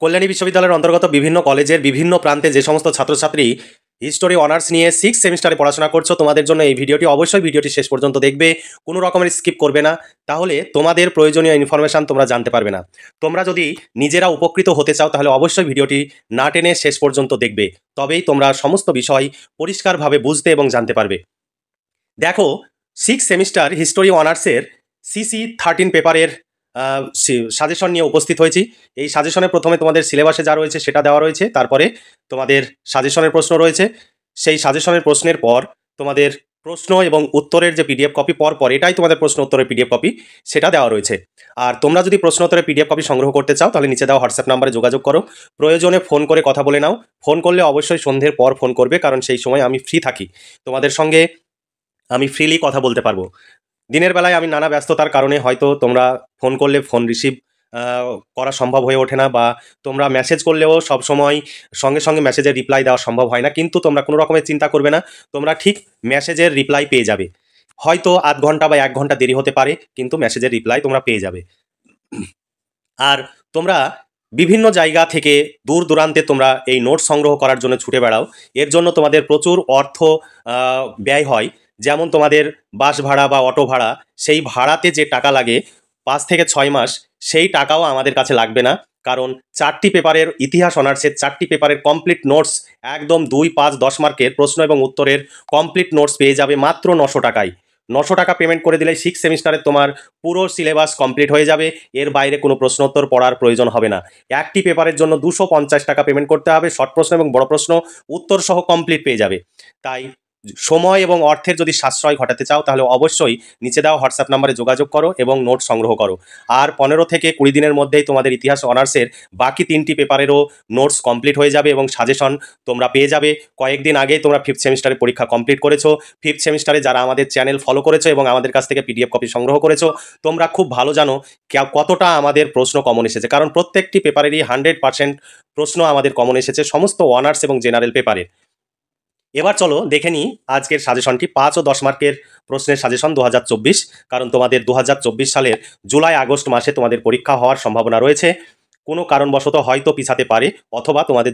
কল্যাণী বিশ্ববিদ্যালয়ের অন্তর্গত বিভিন্ন কলেজের বিভিন্ন প্রান্তে যে সমস্ত ছাত্রছাত্রী হিস্টোরি অনার্স নিয়ে 6 সেমিস্টারে পড়াশোনা করছো, তোমাদের জন্য এই ভিডিওটি অবশ্যই ভিডিওটি শেষ পর্যন্ত দেখবে, কোনো রকমের স্কিপ করবে না। তাহলে তোমাদের প্রয়োজনীয় ইনফরমেশান তোমরা জানতে পারবে না। তোমরা যদি নিজেরা উপকৃত হতে চাও তাহলে অবশ্যই ভিডিওটি না টেনে শেষ পর্যন্ত দেখবে, তবেই তোমরা সমস্ত বিষয় পরিষ্কারভাবে বুঝতে এবং জানতে পারবে। দেখো, 6 সেমিস্টার হিস্টোরি অনার্সের সিসি 13 পেপারের সাজেশন নিয়ে উপস্থিত হয়েছি। এই সাজেশনের প্রথমে তোমাদের সিলেবাসে যা রয়েছে সেটা দেওয়া রয়েছে, তারপরে তোমাদের সাজেশনের প্রশ্ন রয়েছে। সেই সাজেশনের প্রশ্নের পর তোমাদের প্রশ্ন এবং উত্তরের যে পিডিএফ কপি পর এটাই তোমাদের প্রশ্ন উত্তরের পিডিএফ কপি, সেটা দেওয়া রয়েছে। আর তোমরা যদি প্রশ্ন উত্তরের পিডিএফ কপি সংগ্রহ করতে চাও তাহলে নিচে দেওয়া হোয়াটসঅ্যাপ নাম্বারে যোগাযোগ করো। প্রয়োজনে ফোন করে কথা বলে নাও। ফোন করলে অবশ্যই সন্ধ্যের পর ফোন করবে, কারণ সেই সময় আমি ফ্রি থাকি, তোমাদের সঙ্গে আমি ফ্রিলি কথা বলতে পারবো। দিনের বেলায় আমি নানা ব্যস্ততার কারণে হয়তো তোমরা ফোন করলে ফোন রিসিভ করা সম্ভব হয়ে ওঠে না, বা তোমরা মেসেজ করলেও সবসময় সঙ্গে সঙ্গে মেসেজের রিপ্লাই দেওয়া সম্ভব হয় না। কিন্তু তোমরা কোনো রকমের চিন্তা করবে না, তোমরা ঠিক মেসেজের রিপ্লাই পেয়ে যাবে। হয়তো আধ ঘন্টা বা 1 ঘন্টা দেরি হতে পারে, কিন্তু মেসেজের রিপ্লাই তোমরা পেয়ে যাবে। আর তোমরা বিভিন্ন জায়গা থেকে দূর দূরান্তে তোমরা এই নোট সংগ্রহ করার জন্য ছুটে বেড়াও। এর জন্য তোমাদের প্রচুর অর্থ ব্যয় হয়। যেমন তোমাদের বাস ভাড়া বা অটো ভাড়া, সেই ভাড়াতে যে টাকা লাগে 5 থেকে 6 মাস, সেই টাকাও আমাদের কাছে লাগবে না। কারণ 4টি পেপারের ইতিহাস অনার্সের 4টি পেপারের কমপ্লিট নোটস, একদম 2, 5, 10 মার্কের প্রশ্ন এবং উত্তরের কমপ্লিট নোটস পেয়ে যাবে মাত্র 900 টাকায়। 900 টাকা পেমেন্ট করে দিলে 6 সেমিস্টারে তোমার পুরো সিলেবাস কমপ্লিট হয়ে যাবে। এর বাইরে কোনো প্রশ্নোত্তর পড়ার প্রয়োজন হবে না। একটি পেপারের জন্য 250 টাকা পেমেন্ট করতে হবে। শর্ট প্রশ্ন এবং বড় প্রশ্ন উত্তর সহ কমপ্লিট পেয়ে যাবে। তাই সময় এবং অর্থের যদি সাশ্রয় ঘটাতে চাও তাহলে অবশ্যই নিচে দেওয়া হোয়াটসঅ্যাপ নাম্বারে যোগাযোগ করো এবং নোট সংগ্রহ করো। আর 15 থেকে 20 দিনের মধ্যেই তোমাদের ইতিহাস অনার্সের বাকি 3টি পেপারেরও নোটস কমপ্লিট হয়ে যাবে এবং সাজেশন তোমরা পেয়ে যাবে। কয়েকদিন আগেই তোমরা 5th সেমিস্টারের পরীক্ষা কমপ্লিট করেছো। 5th সেমিস্টারে যারা আমাদের চ্যানেল ফলো করেছো এবং আমাদের কাছ থেকে পিডিএফ কপি সংগ্রহ করেছো, তোমরা খুব ভালো জানো কতটা আমাদের প্রশ্ন কমন এসেছে। কারণ প্রত্যেকটি পেপারেরই 100% প্রশ্ন আমাদের কমন এসেছে, সমস্ত অনার্স এবং জেনারেল পেপারে। এবার চলো দেখে নিই আজকের সাজেশনটি। 5 ও 10 মার্কের প্রশ্নের সাজেশন 2024, কারণ তোমাদের 2024 সালের জুলাই আগস্ট মাসে তোমাদের পরীক্ষা হওয়ার সম্ভাবনা রয়েছে। কোনো কারণবশত হয়তো পিছাতে পারে, অথবা তোমাদের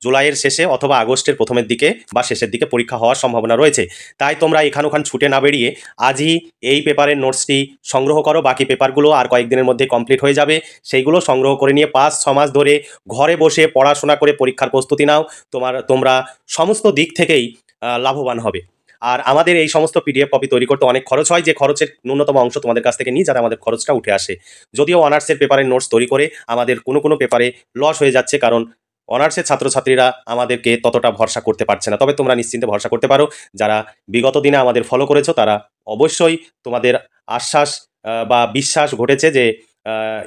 জুলাইয়ের শেষে অথবা আগস্টের প্রথমের দিকে বা শেষের দিকে পরীক্ষা হওয়ার সম্ভাবনা রয়েছে। তাই তোমরা এখান ওখান ছুটে না বেরিয়ে আজই এই পেপারের নোটসটি সংগ্রহ করো। বাকি পেপারগুলো আর কয়েকদিনের মধ্যে কমপ্লিট হয়ে যাবে, সেইগুলো সংগ্রহ করে নিয়ে 5-6 মাস ধরে ঘরে বসে পড়াশোনা করে পরীক্ষার প্রস্তুতি নাও। তোমরা সমস্ত দিক থেকেই লাভবান হবে। আর আমাদের এই সমস্ত পিডিএফ কপি তৈরি করতে অনেক খরচ হয়, যে খরচের ন্যূনতম অংশ তোমাদের কাছ থেকে নিই, যাতে আমাদের খরচটা উঠে আসে। যদিও অনার্সের পেপারের নোটস তৈরি করে আমাদের কোনো পেপারে লস হয়ে যাচ্ছে, কারণ অনার্সের ছাত্রছাত্রীরা আমাদেরকে ততটা ভরসা করতে পারছে না। তবে তোমরা নিশ্চিন্তে ভরসা করতে পারো। যারা বিগত দিনে আমাদের ফলো করেছো তারা অবশ্যই তোমাদের আশ্বাস বা বিশ্বাস ঘটেছে যে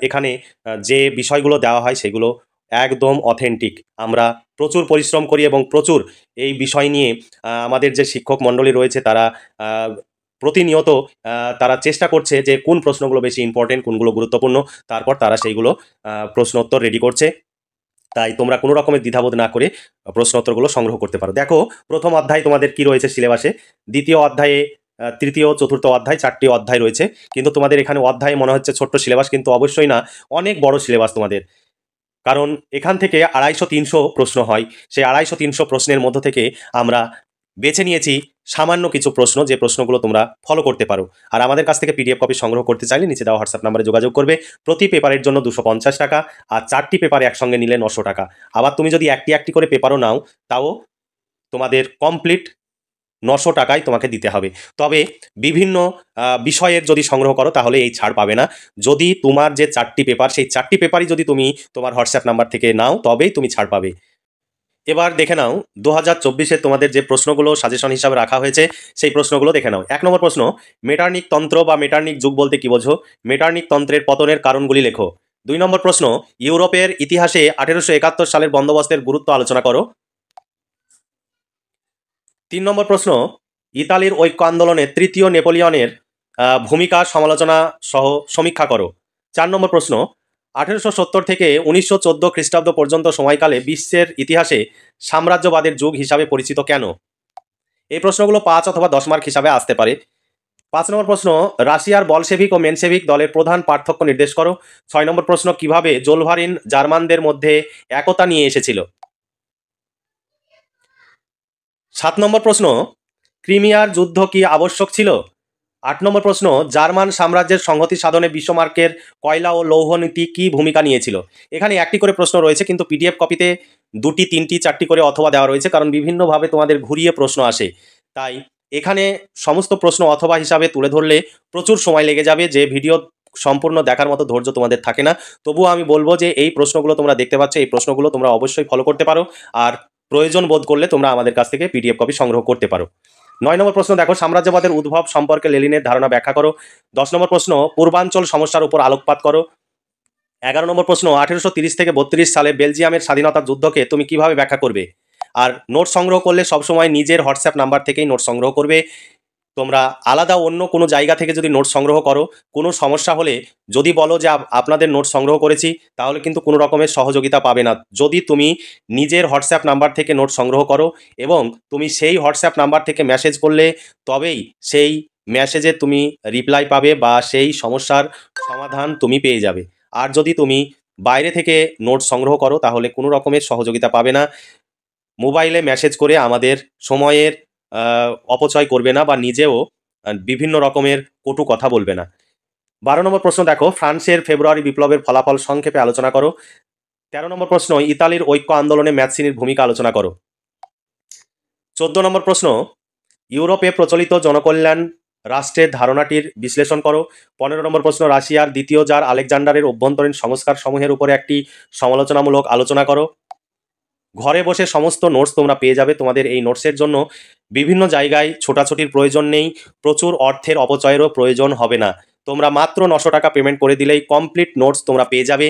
এখানে যে বিষয়গুলো দেওয়া হয় সেগুলো একদম অথেন্টিক। আমরা প্রচুর পরিশ্রম করি এবং প্রচুর এই বিষয় নিয়ে আমাদের যে শিক্ষক মণ্ডলী রয়েছে তারা প্রতিনিয়ত তারা চেষ্টা করছে যে কোন প্রশ্নগুলো বেশি ইম্পর্টেন্ট, কোনগুলো গুরুত্বপূর্ণ, তারপর তারা সেইগুলো প্রশ্ন উত্তর রেডি করছে। তাই তোমরা কোনো রকমের দ্বিধাবোধ না করে প্রশ্ন উত্তরগুলো সংগ্রহ করতে পারো। দেখো, প্রথম অধ্যায় তোমাদের কি রয়েছে সিলেবাসে, দ্বিতীয় অধ্যায়ে তৃতীয় চতুর্থ অধ্যায় 4টি অধ্যায় রয়েছে। কিন্তু তোমাদের এখানে অধ্যায়ে মনে হচ্ছে ছোট্ট সিলেবাস, কিন্তু অবশ্যই না, অনেক বড় সিলেবাস তোমাদের। কারণ এখান থেকে 250-300 প্রশ্ন হয়। সেই 250-300 প্রশ্নের মধ্য থেকে আমরা বেছে নিয়েছি সামান্য কিছু প্রশ্ন, যে প্রশ্নগুলো তোমরা ফলো করতে পারো। আর আমাদের কাছ থেকে পিডিএফ কপি সংগ্রহ করতে চাইলে নিচে দেওয়া হোয়াটসঅ্যাপ নাম্বারে যোগাযোগ করবে। প্রতি পেপারের জন্য 250 টাকা, আর 4টি পেপার একসঙ্গে নিলে 900 টাকা। আবার তুমি যদি একটি করে পেপারও নাও, তাও তোমাদের কমপ্লিট 900 টাকায় তোমাকে দিতে হবে। তবে বিভিন্ন বিষয়ের যদি সংগ্রহ করো তাহলে এই ছাড় পাবে না। যদি তোমার যে 4টি পেপার, সেই 4টি পেপারই যদি তুমি তোমার হোয়াটসঅ্যাপ নাম্বার থেকে নাও, তবেই তুমি ছাড় পাবে। এবার দেখে নাও 2024-এ তোমাদের যে প্রশ্নগুলো সাজেশন হিসাবে রাখা হয়েছে সেই প্রশ্নগুলো দেখে নাও। 1 নম্বর প্রশ্ন, মেটার্নিক তন্ত্র বা মেটার্নিক যুগ বলতে কি বোঝো? মেটার্নিক তন্ত্রের পতনের কারণগুলি লেখো। 2 নম্বর প্রশ্ন, ইউরোপের ইতিহাসে 1871 সালের বন্দোবস্তের গুরুত্ব আলোচনা করো। 3 নম্বর প্রশ্ন, ইতালির ঐক্য আন্দোলনে তৃতীয় নেপোলিয়নের ভূমিকা সমালোচনা সহ সমীক্ষা করো। 4 নম্বর প্রশ্ন, 1870 থেকে 1914 খ্রিস্টাব্দ পর্যন্ত সময়কালে বিশ্বের ইতিহাসে সাম্রাজ্যবাদের যুগ হিসাবে পরিচিত কেন? এই প্রশ্নগুলো 5 অথবা 10 মার্ক হিসাবে আসতে পারে। 5 নম্বর প্রশ্ন, রাশিয়ার বলশেভিক ও মেনশেভিক দলের প্রধান পার্থক্য নির্দেশ করো। 6 নম্বর প্রশ্ন, কিভাবে জোলভারিন জার্মানদের মধ্যে একতা নিয়ে এসেছিল। 7 নম্বর প্রশ্ন, ক্রিমিয়ার যুদ্ধ কি আবশ্যক ছিল। 8 নম্বর প্রশ্ন, জার্মান সাম্রাজ্যের সংহতি সাধনে বিশ্বমার্কের কয়লা ও লৌহ নীতি কি ভূমিকা নিয়েছিল। এখানে একটি করে প্রশ্ন রয়েছে, কিন্তু পিডিএফ কপিতে 2টি 3টি 4টি করে অথবা দেওয়া রয়েছে, কারণ বিভিন্নভাবে তোমাদের ঘুরিয়ে প্রশ্ন আসে। তাই এখানে সমস্ত প্রশ্ন অথবা হিসাবে তুলে ধরলে প্রচুর সময় লেগে যাবে, যে ভিডিও সম্পূর্ণ দেখার মতো ধৈর্য তোমাদের থাকে না। তবুও আমি বলবো যে এই প্রশ্নগুলো তোমরা দেখতে পাচ্ছ, এই প্রশ্নগুলো তোমরা অবশ্যই ফলো করতে পারো, আর প্রয়োজন বোধ করলে তোমরা আমাদের কাছ থেকে পিডিএফ কপি সংগ্রহ করতে পারো। 9 নম্বর প্রশ্ন দেখো, সাম্রাজ্যবাদের উদ্ভব সম্পর্কে লেনিনের ধারণা ব্যাখ্যা করো। 10 নম্বর প্রশ্ন, পূর্বাঞ্চল সমস্যার উপর আলোকপাত করো। 11 নম্বর প্রশ্ন, 1830 থেকে 32 সালে বেলজিয়ামের স্বাধীনতা যুদ্ধকে তুমি কিভাবে ব্যাখ্যা করবে। আর নোট সংগ্রহ করলে সবসময় নিজের হোয়াটসঅ্যাপ নাম্বার থেকেই নোট সংগ্রহ করবে। তোমরা আলাদা অন্য কোনো জায়গা থেকে যদি নোট সংগ্রহ করো, কোনো সমস্যা হলে যদি বলো যে আপনাদের নোট সংগ্রহ করেছি, তাহলে কিন্তু কোনো রকমের সহযোগিতা পাবে না। যদি তুমি নিজের হোয়াটসঅ্যাপ নাম্বার থেকে নোট সংগ্রহ করো এবং তুমি সেই হোয়াটসঅ্যাপ নাম্বার থেকে মেসেজ করলে, তবেই সেই মেসেজে তুমি রিপ্লাই পাবে বা সেই সমস্যার সমাধান তুমি পেয়ে যাবে। আর যদি তুমি বাইরে থেকে নোট সংগ্রহ করো, তাহলে কোনো রকমের সহযোগিতা পাবে না। মোবাইলে মেসেজ করে আমাদের সময়ের অপচয় করবে না, বা নিজেও বিভিন্ন রকমের কটু কথা বলবে না। 12 নম্বর প্রশ্ন দেখো, ফ্রান্সের ফেব্রুয়ারি বিপ্লবের ফলাফল সংক্ষেপে আলোচনা করো। 13 নম্বর প্রশ্ন, ইতালির ঐক্য আন্দোলনে ম্যাৎসিনির ভূমিকা আলোচনা করো। 14 নম্বর প্রশ্ন, ইউরোপে প্রচলিত জনকল্যাণ রাষ্ট্রের ধারণাটির বিশ্লেষণ করো। 15 নম্বর প্রশ্ন, রাশিয়ার দ্বিতীয় জার আলেকজান্ডারের অভ্যন্তরীণ সংস্কার সমূহের উপরে একটি সমালোচনামূলক আলোচনা করো। ঘরে বসে সমস্ত নোটস তোমরা পেয়ে যাবে। তোমাদের এই নোটসের জন্য বিভিন্ন জায়গায় ছোটাছুটির প্রয়োজন নেই, প্রচুর অর্থের অপচয়েরও প্রয়োজন হবে না। তোমরা মাত্র 900 টাকা পেমেন্ট করে দিলেই কমপ্লিট নোটস তোমরা পেয়ে যাবে।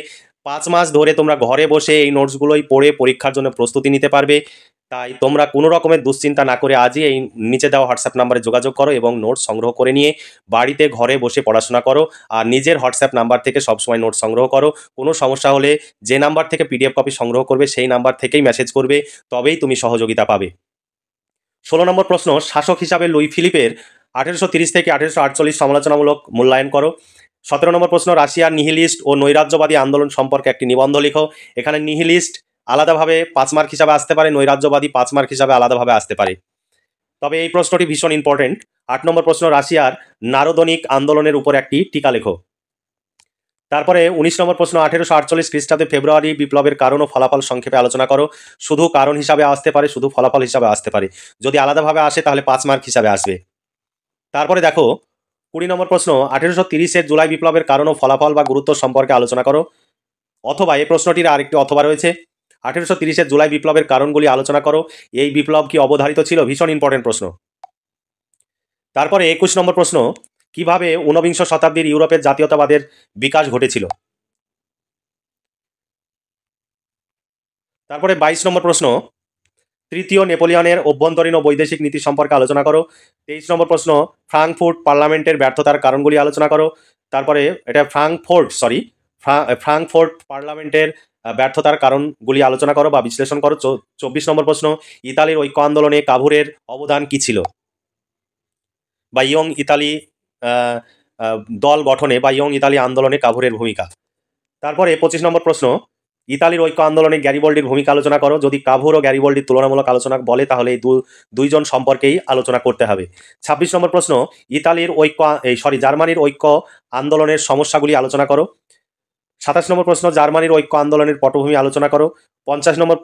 5 মাস ধরে তোমরা ঘরে বসে এই নোটসগুলোই পড়ে পরীক্ষার জন্য প্রস্তুতি নিতে পারবে। তাই তোমরা কোনো রকমের দুশ্চিন্তা না করে আজই এই নিচে দেওয়া হোয়াটসঅ্যাপ নাম্বারে যোগাযোগ করো এবং নোটস সংগ্রহ করে নিয়ে বাড়িতে ঘরে বসে পড়াশোনা করো। আর নিজের হোয়াটসঅ্যাপ নাম্বার থেকে সবসময় নোটস সংগ্রহ করো। কোনো সমস্যা হলে যে নাম্বার থেকে পিডিএফ কপি সংগ্রহ করবে সেই নাম্বার থেকেই মেসেজ করবে, তবেই তুমি সহযোগিতা পাবে। 16 নম্বর প্রশ্ন, শাসক হিসাবে লুই ফিলিপের 1830 থেকে 1848 সমালোচনামূলক মূল্যায়ন করো। 17 নম্বর প্রশ্ন, রাশিয়ার নিহিলিস্ট ও নৈরাজ্যবাদী আন্দোলন সম্পর্কে একটি নিবন্ধ লিখো। এখানে নিহিলিস্ট আলাদাভাবে 5 মার্ক হিসাবে আসতে পারে, নৈরাজ্যবাদী 5 মার্ক হিসাবে আলাদাভাবে আসতে পারে। তবে এই প্রশ্নটি ভীষণ ইম্পর্টেন্ট। 8 নম্বর প্রশ্ন, রাশিয়ার নারদনিক আন্দোলনের উপর একটি টিকা লেখো। তারপরে 19 নম্বর প্রশ্ন, 1848 খ্রিস্টাব্দে ফেব্রুয়ারি বিপ্লবের কারণ ও ফলাফল সংক্ষেপে আলোচনা করো। শুধু কারণ হিসাবে আসতে পারে, শুধু ফলাফল হিসাবে আসতে পারে। যদি আলাদাভাবে আসে তাহলে 5 মার্ক হিসাবে আসবে। তারপরে দেখো 20 নম্বর প্রশ্ন, 1830-এর জুলাই বিপ্লবের কারণ ও ফলাফল বা গুরুত্ব সম্পর্কে আলোচনা করো। অথবা এই প্রশ্নটির আরেকটি অথবা রয়েছে, 1830-এর জুলাই বিপ্লবের কারণগুলি আলোচনা করো। এই বিপ্লব কি অবধারিত ছিল? ভীষণ ইম্পর্টেন্ট প্রশ্ন। তারপরে 21 নম্বর প্রশ্ন, কিভাবে ঊনবিংশ শতাব্দীর ইউরোপের জাতীয়তাবাদের বিকাশ ঘটেছিল। তারপরে 22 নম্বর প্রশ্ন, তৃতীয় নেপোলিয়নের অভ্যন্তরীণ ও বৈদেশিক নীতি সম্পর্কে আলোচনা করো। 23 নম্বর প্রশ্ন, ফ্রাঙ্কফুর্ট পার্লামেন্টের ব্যর্থতার কারণগুলি আলোচনা করো। তারপরে এটা ফ্রাঙ্কফুর্ট পার্লামেন্টের ব্যর্থতার কারণগুলি আলোচনা করো বা বিশ্লেষণ করো। 24 নম্বর প্রশ্ন, ইতালির ঐক্য আন্দোলনে কাভুরের অবদান কি ছিল, বা ইয়ং ইতালি দল গঠনে বা ইয়ং ইতালি আন্দোলনে কাভুরের ভূমিকা। তারপরে 25 নম্বর প্রশ্ন, ইতালির ঐক্য আন্দোলনে গ্যারিবল্ডির ভূমিকা আলোচনা করো। যদি কাভুর ও গ্যারিবল্ডির তুলনামূলক আলোচনা বলে, তাহলে এই দুইজন সম্পর্কেই আলোচনা করতে হবে। 26 নম্বর প্রশ্ন, জার্মানির ঐক্য আন্দোলনের সমস্যাগুলি আলোচনা করো। 27 নম্বর প্রশ্ন, জার্মানির ঐক্য আন্দোলনের পটভূমি আলোচনা করো। 50 নম্বর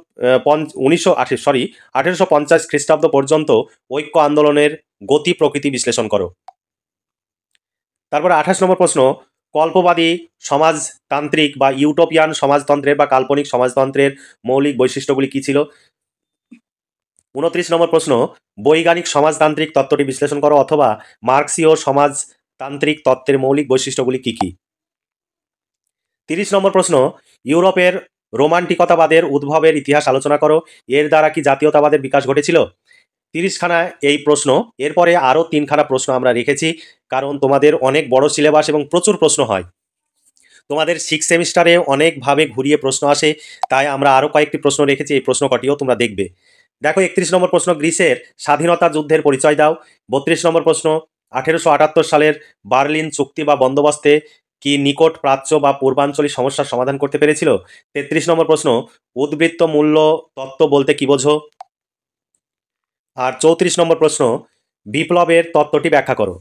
1850 খ্রিস্টাব্দ পর্যন্ত ঐক্য আন্দোলনের গতি প্রকৃতি বিশ্লেষণ করো। তারপরে 28 নম্বর প্রশ্ন, কল্পবাদী সমাজতান্ত্রিক বা ইউটোপিয়ান সমাজতন্ত্রের বা কাল্পনিক সমাজতন্ত্রের মৌলিক বৈশিষ্ট্যগুলি কী ছিল। 29 নম্বর প্রশ্ন, বৈজ্ঞানিক সমাজতান্ত্রিক তত্ত্বটি বিশ্লেষণ করো, অথবা মার্ক্সীয় সমাজতান্ত্রিক তত্ত্বের মৌলিক বৈশিষ্ট্যগুলি কী কী। 30 নম্বর প্রশ্ন, ইউরোপের রোমান্টিকতাবাদের উদ্ভবের ইতিহাস আলোচনা করো। এর দ্বারা কি জাতীয়তাবাদের বিকাশ ঘটেছিল। 30খানা এই প্রশ্ন। এরপরে আরও 3খানা প্রশ্ন আমরা রেখেছি, কারণ তোমাদের অনেক বড় সিলেবাস এবং প্রচুর প্রশ্ন হয়। তোমাদের 6 সেমিস্টারে অনেকভাবে ঘুরিয়ে প্রশ্ন আসে, তাই আমরা আরও কয়েকটি প্রশ্ন রেখেছি। এই প্রশ্ন কটিও তোমরা দেখবে। দেখো 31 নম্বর প্রশ্ন, গ্রিসের স্বাধীনতা যুদ্ধের পরিচয় দাও। 32 নম্বর প্রশ্ন, 1878 সালের বার্লিন চুক্তি বা বন্দোবস্তে কি নিকট প্রাচ্য বা পূর্বাঞ্চলীয় সমস্যার সমাধান করতে পেরেছিল? 33 নম্বর প্রশ্ন, উদ্বৃত্ত মূল্য তত্ত্ব বলতে কি বোঝো? আর 34 নম্বর প্রশ্ন, বিপ্লবের তত্ত্বটি ব্যাখ্যা করো।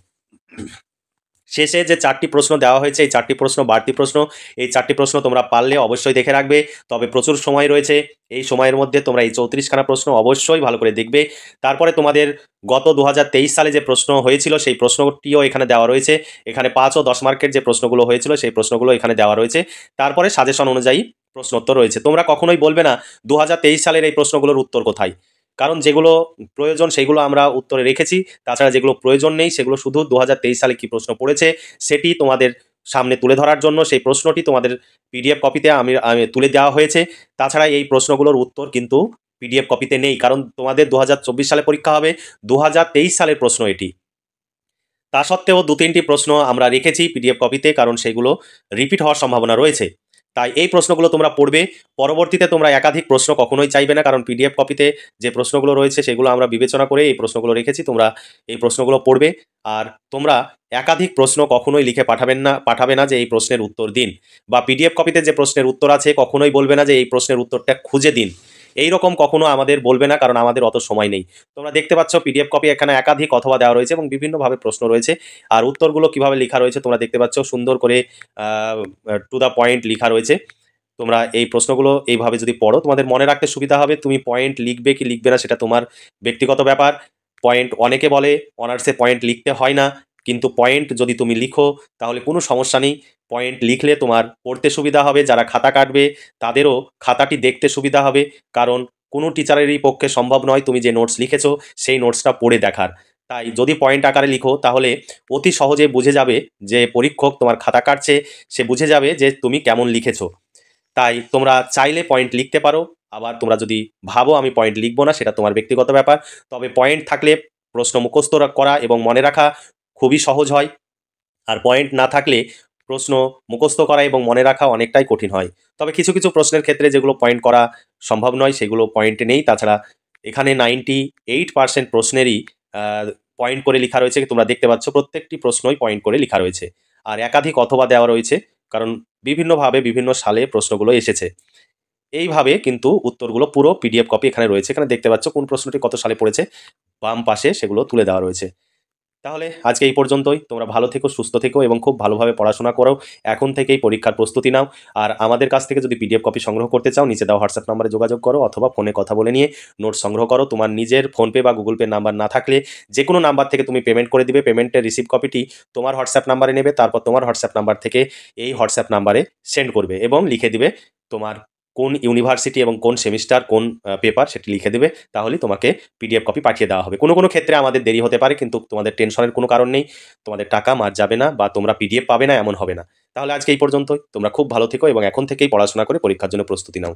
শেষে যে 4টি প্রশ্ন দেওয়া হয়েছে, এই 4টি প্রশ্ন বাড়তি প্রশ্ন। এই 4টি প্রশ্ন তোমরা পারলে অবশ্যই দেখে রাখবে, তবে প্রচুর সময় রয়েছে। এই সময়ের মধ্যে তোমরা এই 34খানা প্রশ্ন অবশ্যই ভালো করে দেখবে। তারপরে তোমাদের গত 2023 সালে যে প্রশ্ন হয়েছিল সেই প্রশ্নটিও এখানে দেওয়া রয়েছে। এখানে 5 ও 10 মার্কের যে প্রশ্নগুলো হয়েছিল সেই প্রশ্নগুলো এখানে দেওয়া রয়েছে। তারপরে সাজেশন অনুযায়ী প্রশ্নোত্তর রয়েছে। তোমরা কখনোই বলবে না 2023 সালের এই প্রশ্নগুলোর উত্তর কোথায়, কারণ যেগুলো প্রয়োজন সেগুলো আমরা উত্তরে রেখেছি। তাছাড়া যেগুলো প্রয়োজন নেই সেগুলো শুধু 2023 সালে কি প্রশ্ন পড়েছে সেটি তোমাদের সামনে তুলে ধরার জন্য সেই প্রশ্নটি তোমাদের পিডিএফ কপিতে আমি তুলে দেওয়া হয়েছে। তাছাড়া এই প্রশ্নগুলোর উত্তর কিন্তু পিডিএফ কপিতে নেই, কারণ তোমাদের 2024 সালে পরীক্ষা হবে, 2023 সালের প্রশ্ন এটি। তা সত্ত্বেও 2-3টি প্রশ্ন আমরা রেখেছি পিডিএফ কপিতে, কারণ সেগুলো রিপিট হওয়ার সম্ভাবনা রয়েছে। তাই এই প্রশ্নগুলো তোমরা পড়বে। পরবর্তীতে তোমরা একাধিক প্রশ্ন কখনোই চাইবে না, কারণ পিডিএফ কপিতে যে প্রশ্নগুলো রয়েছে সেগুলো আমরা বিবেচনা করে এই প্রশ্নগুলো রেখেছি। তোমরা এই প্রশ্নগুলো পড়বে। আর তোমরা একাধিক প্রশ্ন কখনোই লিখে পাঠাবে না যে এই প্রশ্নের উত্তর দিন, বা পিডিএফ কপিতে যে প্রশ্নের উত্তর আছে কখনোই বলবে না যে এই প্রশ্নের উত্তরটা খুঁজে দিন। এই রকম কখনো আমাদের বলবে না, কারণ আমাদের অত সময় নেই। তোমরা দেখতে পাচ্ছ পিডিএফ কপি এখানে একাধিক অথবা দেওয়া রয়েছে এবং বিভিন্নভাবে প্রশ্ন রয়েছে। আর উত্তরগুলো কিভাবে লেখা রয়েছে তোমরা দেখতে পাচ্ছ, সুন্দর করে টু দ্য পয়েন্ট লেখা রয়েছে। তোমরা এই প্রশ্নগুলো এইভাবে যদি পড়ো তোমাদের মনে রাখতে সুবিধা হবে। তুমি পয়েন্ট লিখবে কি লিখবে না সেটা তোমার ব্যক্তিগত ব্যাপার। পয়েন্ট অনেকে বলে অনার্সে পয়েন্ট লিখতে হয় না, কিন্তু পয়েন্ট যদি তুমি লিখো তাহলে কোনো সমস্যা নেই। পয়েন্ট লিখলে তোমার পড়তে সুবিধা হবে, যারা খাতা কাটবে তাদেরও খাতাটি দেখতে সুবিধা হবে, কারণ কোনো টিচারেরই পক্ষে সম্ভব নয় তুমি যে নোটস লিখেছো সেই নোটসটা পড়ে দেখার। তাই যদি পয়েন্ট আকারে লিখো তাহলে অতি সহজে বুঝে যাবে, যে পরীক্ষক তোমার খাতা কাটছে সে বুঝে যাবে যে তুমি কেমন লিখেছো। তাই তোমরা চাইলে পয়েন্ট লিখতে পারো, আবার তোমরা যদি ভাবো আমি পয়েন্ট লিখবো না সেটা তোমার ব্যক্তিগত ব্যাপার। তবে পয়েন্ট থাকলে প্রশ্ন মুখস্থ করা এবং মনে রাখা খুবই সহজ হয়, আর পয়েন্ট না থাকলে প্রশ্ন মুখস্থ করা এবং মনে রাখা অনেকটাই কঠিন হয়। তবে কিছু কিছু প্রশ্নের ক্ষেত্রে যেগুলো পয়েন্ট করা সম্ভব নয় সেগুলো পয়েন্ট নেই। তাছাড়া এখানে 98% প্রশ্নেরই পয়েন্ট করে লেখা রয়েছে। তোমরা দেখতে পাচ্ছ প্রত্যেকটি প্রশ্নই পয়েন্ট করে লেখা রয়েছে, আর একাধিক অথবা দেওয়া রয়েছে, কারণ বিভিন্নভাবে বিভিন্ন সালে প্রশ্নগুলো এসেছে। এইভাবে কিন্তু উত্তরগুলো পুরো পিডিএফ কপি এখানে রয়েছে। এখানে দেখতে পাচ্ছ কোন প্রশ্নটি কত সালে পড়েছে, বাম পাশে সেগুলো তুলে দেওয়া রয়েছে। তাহলে আজকে এই পর্যন্তই। তোমরা ভালো থেকো, সুস্থ থেকো এবং খুব ভালোভাবে পড়াশোনা করো। এখন থেকেই পরীক্ষার প্রস্তুতি নাও। আর আমাদের কাছ থেকে যদি পিডিএফ কপি সংগ্রহ করতে চাও নিচে দেওয়া হোয়াটসঅ্যাপ নাম্বারে যোগাযোগ করো, অথবা ফোনে কথা বলে নিয়ে নোটস সংগ্রহ করো। তোমার নিজের ফোনপে বা গুগল পে নাম্বার না থাকলে যে কোনো নাম্বার থেকে তুমি পেমেন্ট করে দিবে। পেমেন্টের রিসিভ কপিটি তোমার হোয়াটসঅ্যাপ নাম্বারে নেবে, তারপর তোমার হোয়াটসঅ্যাপ নাম্বার থেকে এই হোয়াটসঅ্যাপ নাম্বারে সেন্ড করবে এবং লিখে দিবে তোমার কোন ইউনিভার্সিটি এবং কোন সেমিস্টার কোন পেপার সেটি লিখে দেবে। তাহলেই তোমাকে পিডিএফ কপি পাঠিয়ে দেওয়া হবে। কোনো কোনো ক্ষেত্রে আমাদের দেরি হতে পারে, কিন্তু তোমাদের টেনশনের কোনো কারণ নেই। তোমাদের টাকা মার যাবে না বা তোমরা পিডিএফ পাবে না এমন হবে না। তাহলে আজকে এই পর্যন্তই। তোমরা খুব ভালো থেকো এবং এখন থেকেই পড়াশোনা করে পরীক্ষার জন্য প্রস্তুতি নাও।